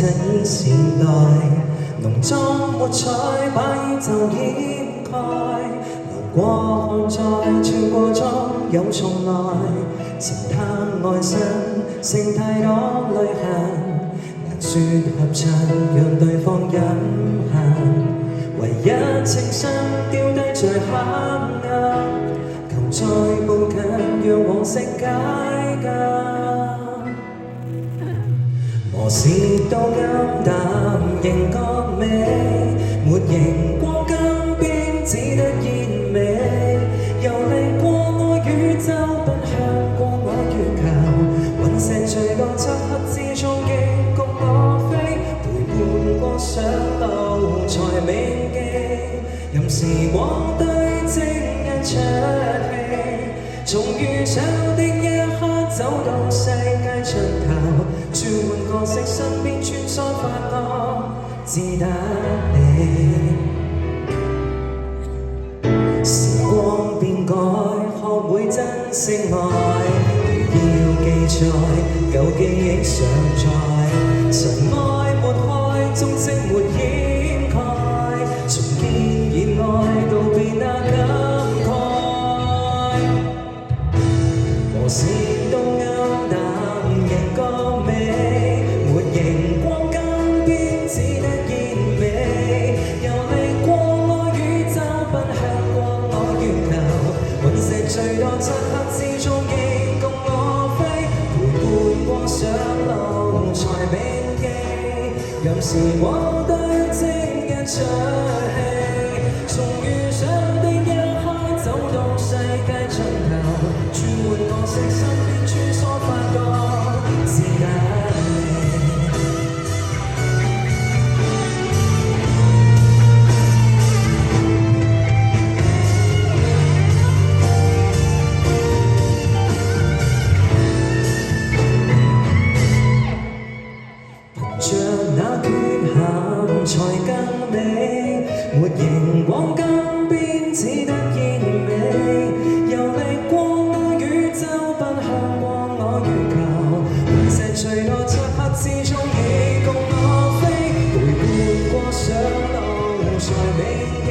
襯依時代，濃妝沒彩把宇宙掩蓋。流過看在穿過中有重來，前探愛身，剩太多淚痕，難說合襯，讓對方飲恨。唯一情深丟低在黑暗，求再步近，讓往昔解禁。何時都暗淡，仍覺美，沒熒光金邊，只得煙味。遊離過我宇宙，奔向過我月球，隕石墜落漆黑之中，亦共我飛，陪伴過上路才銘記，任時光堆積一出戲，從遇上的一刻走到世界盡頭，轉換角色身邊穿梭發光，只得你。時光變改，學會珍惜愛，如要記載舊記憶尚在，塵埃抹開，蹤跡沒掩蓋，重建熱愛，道別那感慨。何時都暗淡，仍覺美，沒熒光金邊，只得煙味。遊離過我宇宙，奔向過我月球，隕石墜落漆黑之中，亦共我飛，陪伴過上路才銘記，任時光堆積一出戲，從遇上的一刻走到世界盡頭，轉換角色身邊穿梭發光，只得你。憑着那缺陷才更美，沒熒光金邊，只得煙味。遊離過我宇宙，奔向過我月球，隕石墜落漆黑之中，亦共我飛，陪伴過上路才銘記，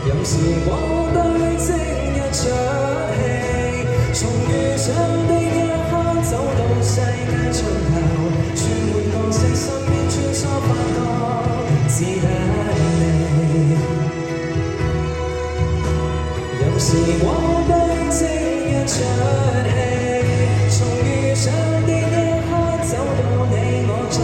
任時光堆積一出戲，從遇上的一刻走到世界盡頭，轉換角色身邊穿梭發光，只得你。任時光堆積一出戲，從遇上的一刻走到你我盡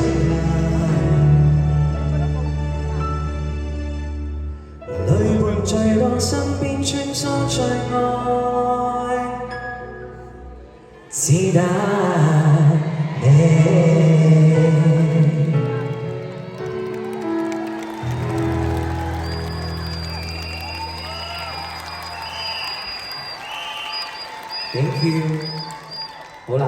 頭，淚盆墜落身邊穿梭最愛，只得你。Thank you。好啦。